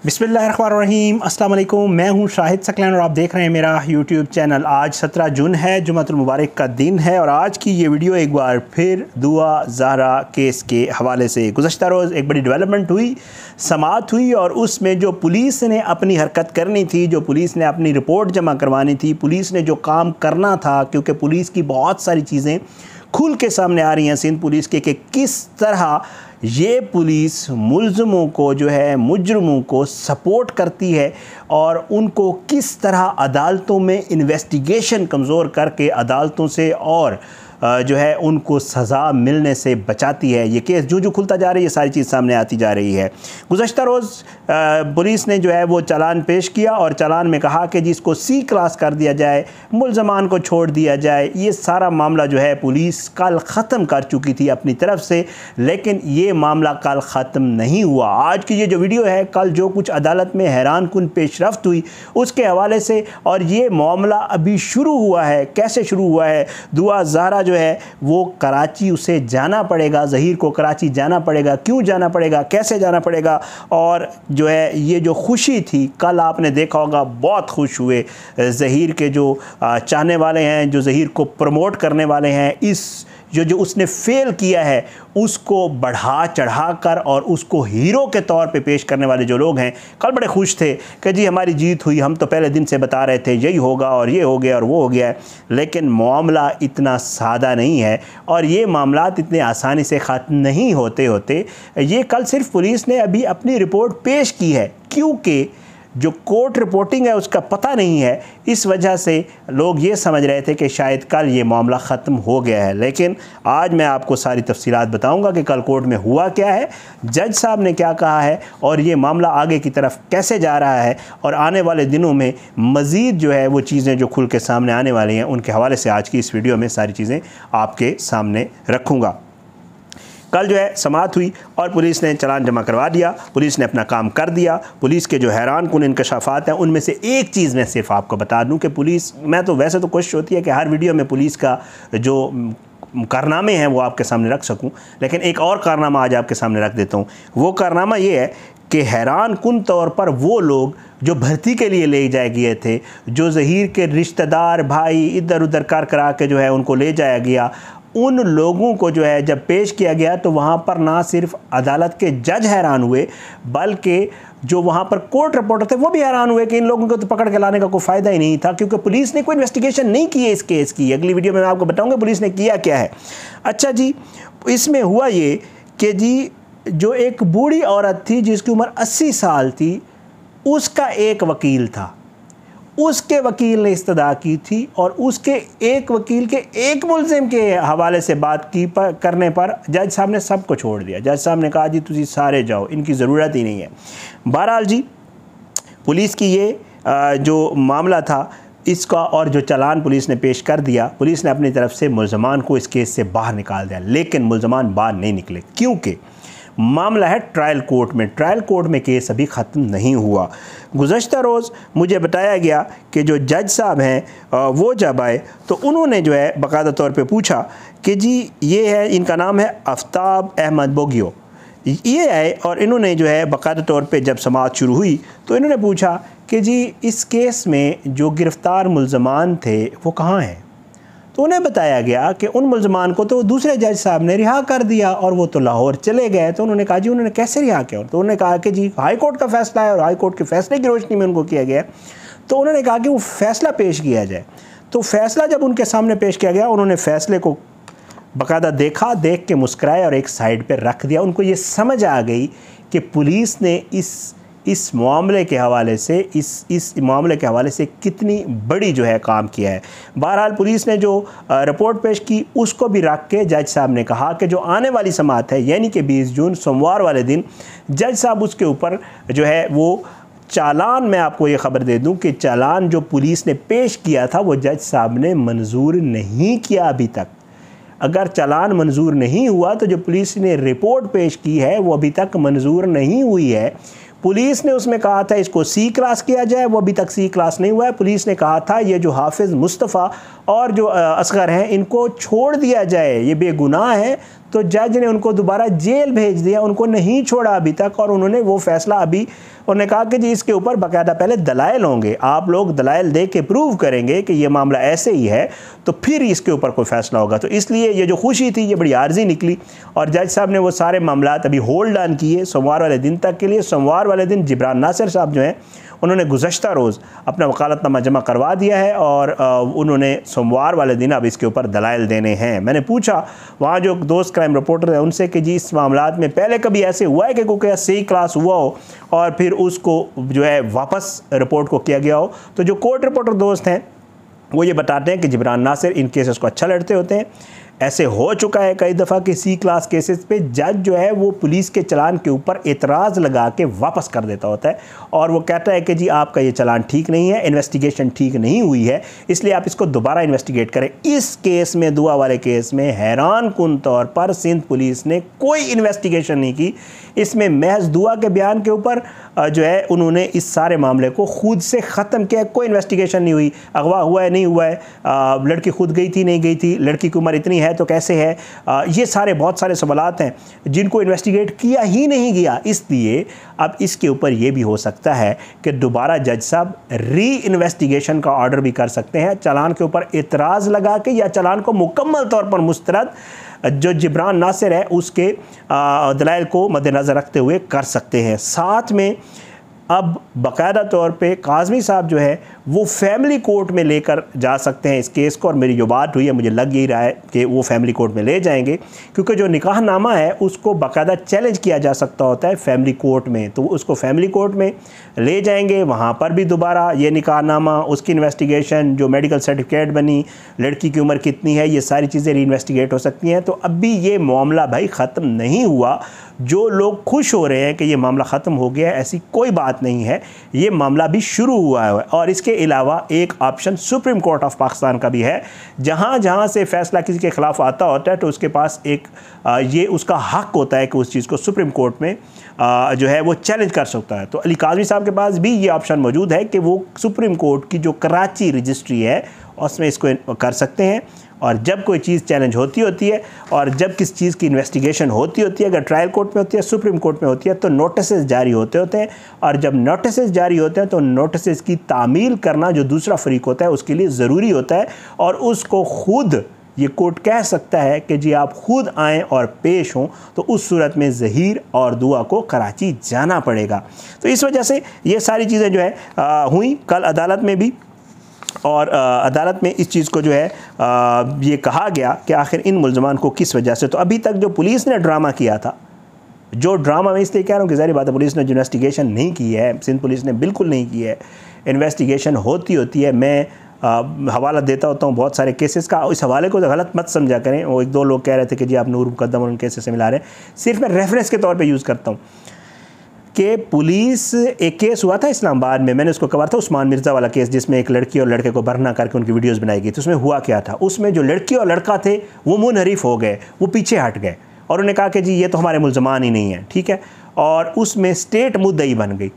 बिस्मिल्लाहिर्रहमानिर्रहीम, अस्सलाम वालेकुम। मैं हूं शाहिद सकलैन और आप देख रहे हैं मेरा यूट्यूब चैनल। आज 17 जून है, जुम्मतुल मुबारक का दिन है और आज की ये वीडियो एक बार फिर दुआ ज़हरा केस के हवाले से। गुज़श्ता रोज़ एक बड़ी डेवलपमेंट हुई, समाअत हुई और उसमें जो पुलिस ने अपनी हरकत करनी थी, जो पुलिस ने अपनी रिपोर्ट जमा करवानी थी, पुलिस ने जो काम करना था, क्योंकि पुलिस की बहुत सारी चीज़ें खुल के सामने आ रही हैं सिंध पुलिस के कि किस तरह ये पुलिस मुल्ज़िमों को जो है मुजरमों को सपोर्ट करती है और उनको किस तरह अदालतों में इन्वेस्टिगेशन कमज़ोर करके अदालतों से और जो है उनको सज़ा मिलने से बचाती है। ये केस जो खुलता जा रही है, ये सारी चीज़ सामने आती जा रही है। गुज़श्ता रोज़ पुलिस ने जो है वो चालान पेश किया और चालान में कहा कि जिसको सी क्लास कर दिया जाए, मुल्ज़मान को छोड़ दिया जाए। ये सारा मामला जो है पुलिस कल ख़त्म कर चुकी थी अपनी तरफ से, लेकिन ये मामला कल ख़त्म नहीं हुआ। आज की ये जो वीडियो है, कल जो कुछ अदालत में हैरान कुन पेशरफ्त हुई उसके हवाले से, और ये मामला अभी शुरू हुआ है। कैसे शुरू हुआ है? दुआ ज़हरा जो है वो कराची, उसे जाना पड़ेगा, ज़हीर को कराची जाना पड़ेगा। क्यों जाना पड़ेगा, कैसे जाना पड़ेगा? और जो है ये जो खुशी थी, कल आपने देखा होगा बहुत खुश हुए ज़हीर के जो चाहने वाले हैं, जो ज़हीर को प्रमोट करने वाले हैं। इस जो उसने फेल किया है उसको बढ़ा चढ़ा कर और उसको हीरो के तौर पे पेश करने वाले जो लोग हैं, कल बड़े खुश थे कि जी हमारी जीत हुई, हम तो पहले दिन से बता रहे थे यही होगा और ये हो गया और वो हो गया है। लेकिन मामला इतना सादा नहीं है और ये मामलात इतने आसानी से ख़त्म नहीं होते। ये कल सिर्फ पुलिस ने अभी अपनी रिपोर्ट पेश की है, क्योंकि जो कोर्ट रिपोर्टिंग है उसका पता नहीं है। इस वजह से लोग ये समझ रहे थे कि शायद कल ये मामला ख़त्म हो गया है, लेकिन आज मैं आपको सारी तफसीलात बताऊंगा कि कल कोर्ट में हुआ क्या है, जज साहब ने क्या कहा है और ये मामला आगे की तरफ कैसे जा रहा है, और आने वाले दिनों में मज़ीद जो है वो चीज़ें जो खुल के सामने आने वाली हैं उनके हवाले से आज की इस वीडियो में सारी चीज़ें आपके सामने रखूँगा। कल जो है समाअत हुई और पुलिस ने चालान जमा करवा दिया, पुलिस ने अपना काम कर दिया। पुलिस के जो हैरान कुन इंकशाफात हैं उनमें से एक चीज़ मैं सिर्फ आपको बता दूं कि पुलिस, मैं तो वैसे तो कोशिश होती है कि हर वीडियो में पुलिस का जो कारनामे हैं वो आपके सामने रख सकूं, लेकिन एक और कारनामा आज आपके सामने रख देता हूं। वो कारनामा ये है कि हैरान कुन तौर पर वो लोग जो भर्ती के लिए ले जाए गए थे, जो ज़हीर के रिश्तेदार भाई इधर उधर कर करा के जो है उनको ले जाया गया, उन लोगों को जो है जब पेश किया गया तो वहाँ पर ना सिर्फ अदालत के जज हैरान हुए, बल्कि जो वहाँ पर कोर्ट रिपोर्टर थे वो भी हैरान हुए कि इन लोगों को तो पकड़ के लाने का कोई फ़ायदा ही नहीं था, क्योंकि पुलिस ने कोई इन्वेस्टिगेशन नहीं की है इस केस की। अगली वीडियो में मैं आपको बताऊँगा पुलिस ने किया क्या है। अच्छा जी, इसमें हुआ ये कि जी जो एक बूढ़ी औरत थी जिसकी उम्र 80 साल थी, उसका एक वकील था, उसके वकील ने इस्तदा की थी और उसके एक वकील के एक मुल्ज़िम के हवाले से बात की करने पर जज साहब ने सबको छोड़ दिया। जज साहब ने कहा जी तुझे सारे जाओ, इनकी ज़रूरत ही नहीं है। बहरहाल जी पुलिस की ये जो मामला था इसका और जो चालान पुलिस ने पेश कर दिया, पुलिस ने अपनी तरफ से मुल्ज़मान को इस केस से बाहर निकाल दिया, लेकिन मुल्ज़मान बाहर नहीं निकले क्योंकि मामला है ट्रायल कोर्ट में। ट्रायल कोर्ट में केस अभी ख़त्म नहीं हुआ। गुज़श्ता रोज़ मुझे बताया गया कि जो जज साहब हैं वो जब आए तो उन्होंने जो है बाकायदा तौर पे पूछा कि जी ये है, इनका नाम है आफ्ताब अहमद बोगियो, ये आए और इन्होंने जो है बाकायदा तौर पे जब समाअत शुरू हुई तो इन्होंने पूछा कि जी इस केस में जो गिरफ़्तार मुल्ज़मान थे वो कहाँ हैं? तो उन्हें बताया गया कि उन मुल्ज़मान को तो दूसरे जज साहब ने रिहा कर दिया और वो तो लाहौर चले गए। तो उन्होंने कहा जी उन्होंने कैसे रिहा किया? तो उन्होंने कहा कि जी हाई कोर्ट का फ़ैसला है और हाई कोर्ट के फ़ैसले की रोशनी में उनको किया गया। तो उन्होंने कहा कि वो फ़ैसला पेश किया जाए। तो फ़ैसला जब उनके सामने पेश किया गया, उन्होंने फ़ैसले को बाकायदा देखा, देख के मुस्कराए और एक साइड पर रख दिया। उनको ये समझ आ गई कि पुलिस ने इस मामले के हवाले से इस मामले के हवाले से कितनी बड़ी जो है काम किया है। बहरहाल पुलिस ने जो रिपोर्ट पेश की उसको भी रख के जज साहब ने कहा कि जो आने वाली समाअत है यानी कि 20 जून सोमवार वाले दिन, जज साहब उसके ऊपर जो है वो चालान, मैं आपको ये ख़बर दे दूं कि चालान जो पुलिस ने पेश किया था वो जज साहब ने मंजूर नहीं किया अभी तक। अगर चालान मंजूर नहीं हुआ तो जो पुलिस ने रिपोर्ट पेश की है वो अभी तक मंजूर नहीं हुई है। पुलिस ने उसमें कहा था इसको सी क्लास किया जाए, वो अभी तक सी क्लास नहीं हुआ है। पुलिस ने कहा था ये जो हाफिज़ मुस्तफ़ा और जो असगर हैं इनको छोड़ दिया जाए, ये बेगुनाह है तो जज ने उनको दोबारा जेल भेज दिया, उनको नहीं छोड़ा अभी तक। और उन्होंने वो फैसला अभी उन्होंने कहा कि जी इसके ऊपर बाकायदा पहले दलाइल होंगे, आप लोग दलाइल दे के प्रूव करेंगे कि ये मामला ऐसे ही है तो फिर इसके ऊपर कोई फैसला होगा। तो इसलिए ये जो खुशी थी ये बड़ी आर्जी निकली और जज साहब ने वो सारे मामलात अभी होल्ड ऑन किए सोमवार वाले दिन तक के लिए। सोमवार वाले दिन जिब्रान नासिर साहब जो हैं उन्होंने गुज़श्ता रोज़ अपना वकालतनामा जमा करवा दिया है और उन्होंने सोमवार वाले दिन अब इसके ऊपर दलाइल देने हैं। मैंने पूछा वहाँ जो दोस्त क्राइम रिपोर्टर हैं उनसे कि जी इस मामलात में पहले कभी ऐसे हुआ है कि कोई सही क्लास हुआ हो और फिर उसको जो है वापस रिपोर्ट को किया गया हो। तो जो कोर्ट रिपोर्टर दोस्त हैं वो ये बताते हैं कि जिब्रान नासिर इन केसेस को अच्छा लड़ते होते हैं। ऐसे हो चुका है कई दफ़ा कि सी क्लास केसेस पे जज जो है वो पुलिस के चलान के ऊपर एतराज़ लगा के वापस कर देता होता है और वो कहता है कि जी आपका ये चलान ठीक नहीं है, इन्वेस्टिगेशन ठीक नहीं हुई है, इसलिए आप इसको दोबारा इन्वेस्टिगेट करें। इस केस में, दुआ वाले केस में हैरान कुन तौर पर सिंध पुलिस ने कोई इन्वेस्टिगेशन नहीं की। इसमें महज दुआ के बयान के ऊपर जो है उन्होंने इस सारे मामले को खुद से ख़त्म किया। कोई इन्वेस्टिगेशन नहीं हुई, अगवा हुआ है नहीं हुआ है, लड़की खुद गई थी नहीं गई थी, लड़की की उम्र इतनी है तो कैसे है, ये सारे बहुत सारे सवालात हैं जिनको इन्वेस्टिगेट किया ही नहीं गया। इसलिए अब इसके ऊपर ये भी हो सकता है कि दोबारा जज साहब री इन्वेस्टिगेशन का ऑर्डर भी कर सकते हैं, चालान के ऊपर एतराज़ लगा के या चालान को मुकम्मल तौर पर मुस्तरद जो जिब्रान नासिर है उसके दलाइल को मद्देनज़र रखते हुए कर सकते हैं। साथ में अब बाकायदा तौर पे काज़मी साहब जो है वो फैमिली कोर्ट में लेकर जा सकते हैं इस केस को। और मेरी जो बात हुई है मुझे लग यही रहा है कि वो फैमिली कोर्ट में ले जाएंगे, क्योंकि जो निकाहनामा है उसको बाकायदा चैलेंज किया जा सकता होता है फैमिली कोर्ट में। तो उसको फैमिली कोर्ट में ले जाएंगे, वहाँ पर भी दोबारा ये निकाहनामा, उसकी इन्वेस्टिगेशन, जो मेडिकल सर्टिफिकेट बनी, लड़की की उम्र कितनी है, ये सारी चीज़ें री इन्वेस्टिगेट हो सकती हैं। तो अभी ये मामला भाई ख़त्म नहीं हुआ। जो लोग खुश हो रहे हैं कि ये मामला ख़त्म हो गया है, ऐसी कोई बात नहीं है, ये मामला भी शुरू हुआ है। और इसके अलावा एक option supreme court of Pakistan का भी है, जहाँ जहाँ से फ़ैसला किसी के ख़िलाफ़ आता होता है तो उसके पास एक ये उसका हक़ होता है कि उस चीज़ को सुप्रीम कोर्ट में जो है वो चैलेंज कर सकता है। तो अली काज़मी साहब के पास भी ये ऑप्शन मौजूद है कि वो सुप्रीम कोर्ट की जो कराची रजिस्ट्री है उसमें इसको कर सकते हैं। और जब कोई चीज़ चैलेंज होती है और जब किस चीज़ की इन्वेस्टिगेशन होती है, अगर ट्रायल कोर्ट में होती है, सुप्रीम कोर्ट में होती है, तो नोटिस जारी होते हैं। और जब नोटिस जारी होते हैं तो नोटिस की तामील करना जो दूसरा फरीक होता है उसके लिए ज़रूरी होता है। और उसको खुद ये कोर्ट कह सकता है कि जी आप खुद आएँ और पेश हों, तो उस सूरत में ज़हीर और दुआ को कराची जाना पड़ेगा। तो इस वजह से ये सारी चीज़ें जो है हुई कल अदालत में भी। और अदालत में इस चीज़ को जो है ये कहा गया कि आखिर इन मुल्ज़मान को किस वजह से, तो अभी तक जो पुलिस ने ड्रामा किया था, जो ड्रामा मैं इसलिए कह रहा हूँ कि ज़ाहिर बात है पुलिस ने जो इन्वेस्टिगेशन नहीं की है, सिंध पुलिस ने बिल्कुल नहीं की है। इन्वेस्टिगेशन होती है, मैं हवाला देता होता हूँ बहुत सारे केसेस का, इस हवाले को गलत मत समझा करें। वो एक दो लोग कह रहे थे कि जी आप नूर मुकद्दम और उन केसेस से मिला रहे हैं, सिर्फ मैं रेफरेंस के तौर पर यूज़ करता हूँ कि पुलिस, एक केस हुआ था इस्लामाबाद में, मैंने उसको कवर था, उस्मान मिर्ज़ा वाला केस, जिसमें एक लड़की और लड़के को बरहना करके उनकी वीडियोस बनाई गई थी। उसमें हुआ क्या था, उसमें जो लड़की और लड़का थे वो मुनहरिफ हो गए, वो पीछे हट गए और उन्होंने कहा कि जी ये तो हमारे मुल्ज़मान ही नहीं है, ठीक है। और उसमें स्टेट मुद्दई बन गई।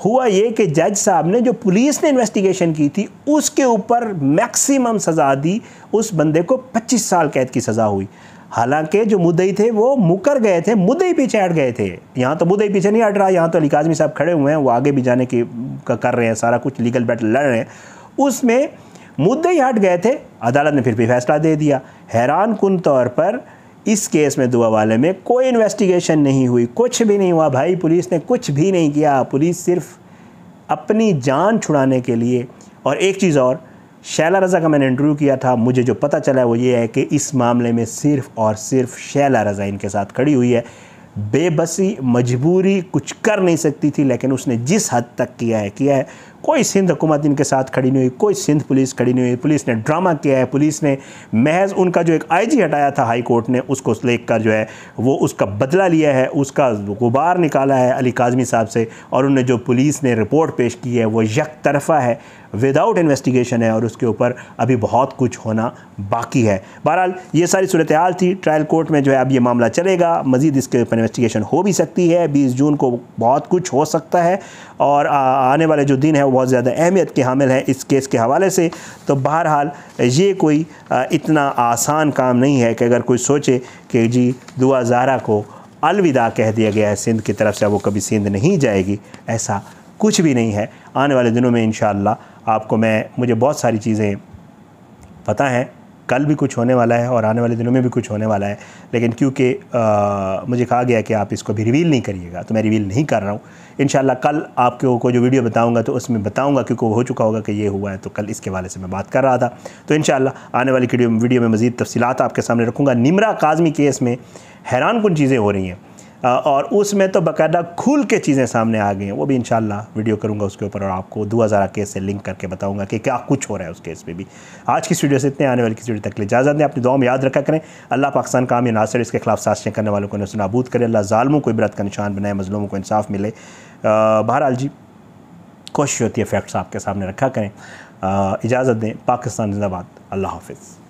हुआ ये कि जज साहब ने, जो पुलिस ने इन्वेस्टिगेशन की थी, उसके ऊपर मैक्सिमम सज़ा दी, उस बंदे को 25 साल कैद की सज़ा हुई। हालांकि जो मुद्दई थे वो मुकर गए थे, मुद्दई पीछे हट गए थे। यहाँ तो मुद्दई पीछे नहीं हट रहा, यहाँ तो अली काज़मी साहब खड़े हुए हैं, वो आगे भी जाने की कर रहे हैं, सारा कुछ लीगल बैटल लड़ रहे हैं। उसमें मुद्दई हट गए थे, अदालत ने फिर भी फैसला दे दिया। हैरान कुन तौर पर इस केस में दुआ वाले में कोई इन्वेस्टिगेशन नहीं हुई, कुछ भी नहीं हुआ भाई, पुलिस ने कुछ भी नहीं किया। पुलिस सिर्फ अपनी जान छुड़ाने के लिए। और एक चीज़ और, शैला रज़ा का मैंने इंटरव्यू किया था, मुझे जो पता चला है वो ये है कि इस मामले में सिर्फ़ और सिर्फ शैला रज़ा इनके साथ खड़ी हुई है। बेबसी, मजबूरी, कुछ कर नहीं सकती थी, लेकिन उसने जिस हद तक किया है। कोई सिंध हुकूमत इनके साथ खड़ी नहीं हुई, कोई सिंध पुलिस खड़ी नहीं हुई। पुलिस ने ड्रामा किया है, पुलिस ने महज उनका जो एक आईजी हटाया था हाई कोर्ट ने, उसको लेकर कर जो है वो उसका बदला लिया है, उसका गुबार निकाला है अली काज़मी साहब से। और उन्होंने जो पुलिस ने रिपोर्ट पेश की है वो एक तरफ़ा है, विदाउट इन्वेस्टिगेशन है, और उसके ऊपर अभी बहुत कुछ होना बाकी है। बहरहाल ये सारी सूरत हाल थी। ट्रायल कोर्ट में जो है अब ये मामला चलेगा, मज़ीद इसके ऊपर इन्वेस्टिगेशन हो भी सकती है। 20 जून को बहुत कुछ हो सकता है और आने वाले जो दिन है वो बहुत ज़्यादा अहमियत के हामिल हैं इस केस के हवाले से। तो बहरहाल ये कोई इतना आसान काम नहीं है कि अगर कोई सोचे कि जी दुआ ज़हरा को अलविदा कह दिया गया है सिंध की तरफ से, वो कभी सिंध नहीं जाएगी, ऐसा कुछ भी नहीं है। आने वाले दिनों में इंशाअल्लाह आपको मुझे बहुत सारी चीज़ें पता हैं, कल भी कुछ होने वाला है और आने वाले दिनों में भी कुछ होने वाला है, लेकिन क्योंकि मुझे कहा गया कि आप इसको भी रिवील नहीं करिएगा तो मैं रिवील नहीं कर रहा हूँ। इंशाअल्लाह कल आपको को जो वीडियो बताऊँगा तो उसमें बताऊँगा, क्योंकि हो चुका होगा कि ये हुआ है, तो कल इसके वाले से मैं बात कर रहा था। तो इंशाअल्लाह आने वाली वीडियो में मज़ीद तफसीलात आपके सामने रखूँगा। निमरा काज़मी केस में हैरानकुन चीज़ें हो रही हैं और उसमें तो बाकायदा खुल के चीज़ें सामने आ गई हैं, वो भी इंशाअल्लाह वीडियो करूंगा उसके ऊपर और आपको दुआ ज़हरा केस से लिंक करके बताऊंगा कि क्या कुछ हो रहा है उस केस में भी। आज की वीडियो से इतने, आने वाली किसी वीडियो तक ले इजाज़त दें। अपनी दुआ में याद रखा करें, अल्लाह पाकिस्तान कामी नासिर इसके खिलाफ साजिशें करने वालों को नाबूद करे, अल्लाह ज़ालिमों को इबरत का निशान बनाए, मज़लूमों को इंसाफ मिले। बहरहाल जी कोशिश होती है फैक्ट्स आपके सामने रखा करें। इजाज़त दें। पाकिस्तान जिंदाबाद। अल्लाह हाफ़िज़।